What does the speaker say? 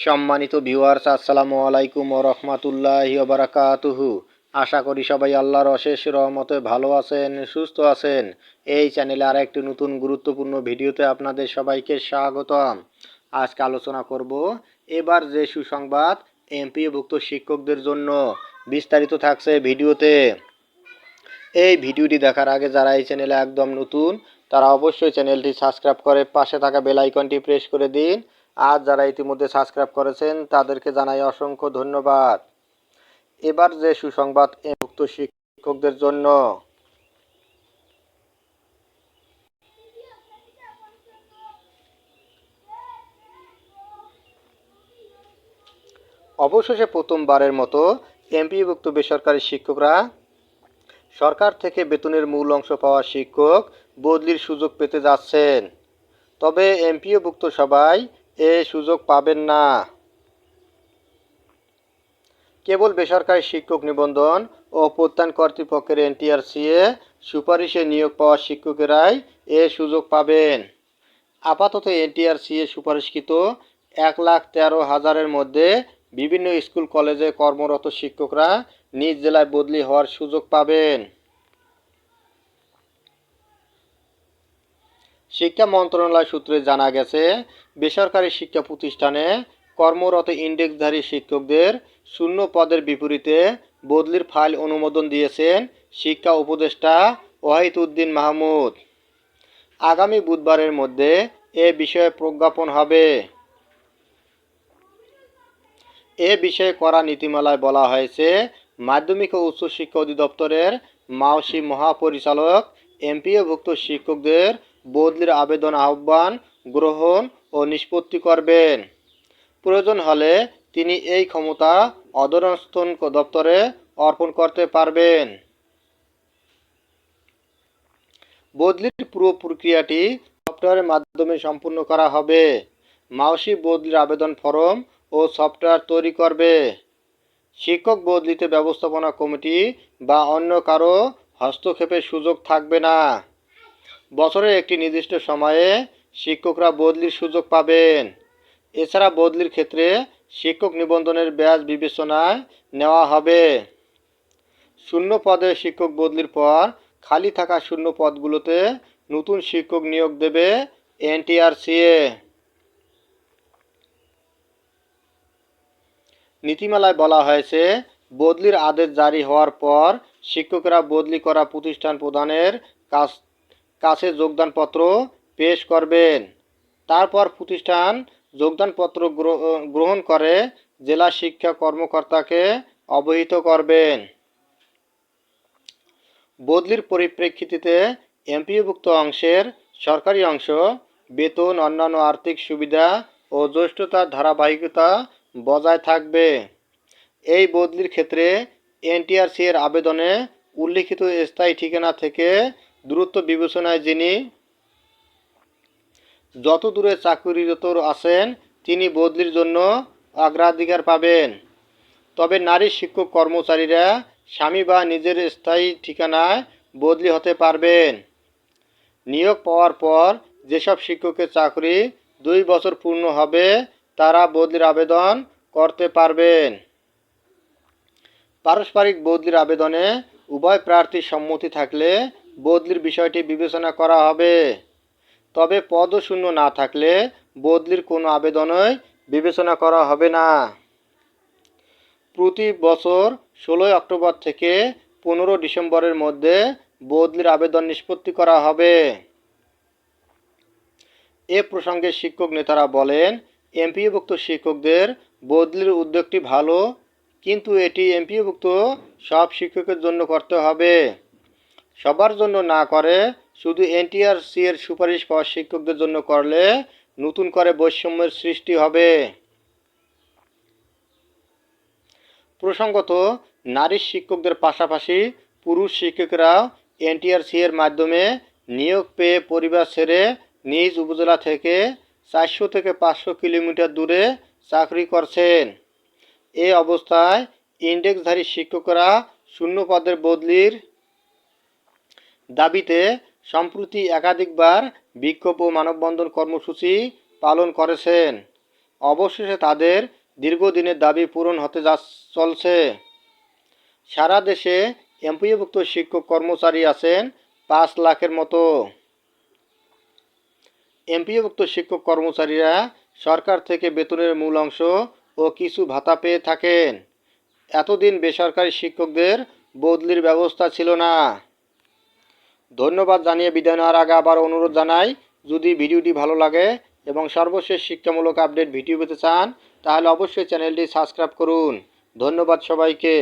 সম্মানিত ভিউয়ার্স, আসসালামু আলাইকুম ওয়া রাহমাতুল্লাহি ওয়া বারাকাতুহু। আশা করি সবাই আল্লাহর অশেষ রহমতে ভালো আছেন, সুস্থ আছেন। এই চ্যানেলে আরেকটি নতুন গুরুত্বপূর্ণ ভিডিওতে আপনাদের সবাইকে স্বাগতম। আজকে আলোচনা করব এবার যে সুসংবাদ এমপিওভুক্ত শিক্ষকদের জন্য। বিস্তারিত থাকছে ভিডিওতে। এই ভিডিওটি দেখার আগে যারা এই চ্যানেলে একদম নতুন তারা অবশ্যই চ্যানেলটি সাবস্ক্রাইব করে পাশে থাকা বেল আইকনটি প্রেস করে দিন। আর যারা ইতিমধ্যে সাবস্ক্রাইব করেছেন তাদেরকে জানাই অসংখ্য ধন্যবাদ। এবার যে সুসংবাদ এমপিওভুক্ত শিক্ষকদের জন্য। অবশেষে প্রথমবারের মতো এমপিওভুক্ত বেসরকারি শিক্ষকরা সরকার থেকে বেতনের মূল অংশ পাওয়া শিক্ষক বদলির সুযোগ পেতে যাচ্ছেন। তবে এমপিওভুক্ত সবাই এ সুযোগ পাবেন না। কেবল বেসরকারি শিক্ষক নিবন্ধন ও প্রত্যয়ন কর্তৃপক্ষের এনটিআরসিএ সুপারিশে নিয়োগ পাওয়া শিক্ষকেরাই এ সুযোগ পাবেন। আপাতত এনটিআরসিএ সুপারিশকৃত 1,13,000-এর মধ্যে বিভিন্ন স্কুল কলেজে কর্মরত শিক্ষকরা নিজ জেলায় বদলি হওয়ার সুযোগ পাবেন। শিক্ষা মন্ত্রণালয় সূত্রে জানা গেছে, বেসরকারি শিক্ষা প্রতিষ্ঠানে কর্মরত ইন্ডেক্সধারী শিক্ষকদের শূন্য পদের বিপরীতে বদলির ফাইল অনুমোদন দিয়েছেন শিক্ষা উপদেষ্টা ওয়াহিদ উদ্দিন মাহমুদ। আগামী বুধবারের মধ্যে এ বিষয়ে প্রজ্ঞাপন হবে। এ বিষয়ে করা নীতিমালায় বলা হয়েছে, মাধ্যমিক ও উচ্চশিক্ষা অধিদপ্তরের মাওসি মহাপরিচালক এমপিওভুক্ত শিক্ষকদের বদলির আবেদন আহ্বান, গ্রহণ ও নিষ্পত্তি করবেন। প্রয়োজন হলে তিনি এই ক্ষমতা অধস্তন দপ্তরে অর্পণ করতে পারবেন। বদলির পুরো প্রক্রিয়াটি সফটওয়্যারের মাধ্যমে সম্পূর্ণ করা হবে। মাওসি বদলির আবেদন ফরম ও সফটওয়্যার তৈরি করবে। শিক্ষক বদলিতে ব্যবস্থাপনা কমিটি বা অন্য কারো হস্তক্ষেপের সুযোগ থাকবে না। বছরের একটি নির্দিষ্ট সময়ে শিক্ষকরা বদলির সুযোগ পাবেন। এছাড়া বদলির ক্ষেত্রে শিক্ষক নিবন্ধনের ব্যাজ বিবেচনায় নেওয়া হবে। শূন্য পদে শিক্ষক বদলির পর খালি থাকা শূন্য পদগুলোতে নতুন শিক্ষক নিয়োগ দেবে এনটিআরসিএ। নীতিমালায় বলা হয়েছে, বদলির আদেশ জারি হওয়ার পর শিক্ষকেরা বদলি করা প্রতিষ্ঠান প্রধানের কাছে যোগদানপত্র পেশ করবেন। তারপর প্রতিষ্ঠান যোগদানপত্র গ্রহণ করে জেলা শিক্ষা কর্মকর্তাকে অবহিত করবেন। বদলির পরিপ্রেক্ষিতে এমপিওভুক্ত অংশের সরকারি অংশ, বেতন, অন্যান্য আর্থিক সুবিধা ও জ্যেষ্ঠতার ধারাবাহিকতা বজায় থাকবে। এই বদলির ক্ষেত্রে এনটিআরসি এর আবেদনে উল্লিখিত স্থায়ী ঠিকানা থেকে দূরত্ব বিবেচনায় যিনি যত দূরে চাকরিরত আছেন তিনি বদলির জন্য অগ্রাধিকার পাবেন। তবে নারী শিক্ষক কর্মচারীরা স্বামী বা নিজের স্থায়ী ঠিকানায় বদলি হতে পারবেন। নিয়োগ পাওয়ার পর যেসব শিক্ষকের চাকরি 2 বছর পূর্ণ হবে তারা বদলির আবেদন করতে পারবেন। পারস্পরিক বদলির আবেদনে উভয় প্রার্থীর সম্মতি থাকলে বদলির বিষয়টি বিবেচনা করা হবে। তবে পদও শূন্য না থাকলে বদলির কোনো আবেদনই বিবেচনা করা হবে না। প্রতি বছর 16 অক্টোবর থেকে 15 ডিসেম্বরের মধ্যে বদলির আবেদন নিষ্পত্তি করা হবে। এ প্রসঙ্গে শিক্ষক নেতারা বলেন, এমপিওভুক্ত শিক্ষকদের বদলির উদ্যোগটি ভালো, কিন্তু এটি এমপিওভুক্ত সব শিক্ষকের জন্য করতে হবে। সবার জন্য না করে শুধু এনটিআরসি এর সুপারিশ পাওয়া শিক্ষকদের জন্য করলে নতুন করে বৈষম্যের সৃষ্টি হবে। প্রসঙ্গত, নারী শিক্ষকদের পাশাপাশি পুরুষ শিক্ষকরাও এনটিআরসি এর মাধ্যমে নিয়োগ পেয়ে পরিবার ছেড়ে নিজ উপজেলা থেকে 400 থেকে 500 কিলোমিটার দূরে চাকরি করছেন। এ অবস্থায় ইন্ডেক্সধারী শিক্ষকরা শূন্য পদের বদলির দাবিতে সম্প্রতি একাধিকবার বিক্ষোভ ও মানববন্ধন কর্মসূচি পালন করেছেন। অবশেষে তাদের দীর্ঘদিনের দাবি পূরণ হতে চলছে। সারা দেশে এমপিওভুক্ত শিক্ষক কর্মচারী আছেন 5 লাখের মতো। এমপিওভুক্ত শিক্ষক কর্মচারীরা সরকার থেকে বেতনের মূল অংশ ও কিছু ভাতা পেয়ে থাকেন। এতদিন বেসরকারি শিক্ষকদের বদলির ব্যবস্থা ছিল না। ধন্যবাদ জানিয়ে বিদায় নেওয়ার আগে আবার অনুরোধ জানাই, যদি ভিডিওটি ভালো লাগে এবং সর্বশেষ শিক্ষামূলক আপডেট ভিডিও পেতে চান তাহলে অবশ্যই চ্যানেলটি সাবস্ক্রাইব করুন। ধন্যবাদ সবাইকে।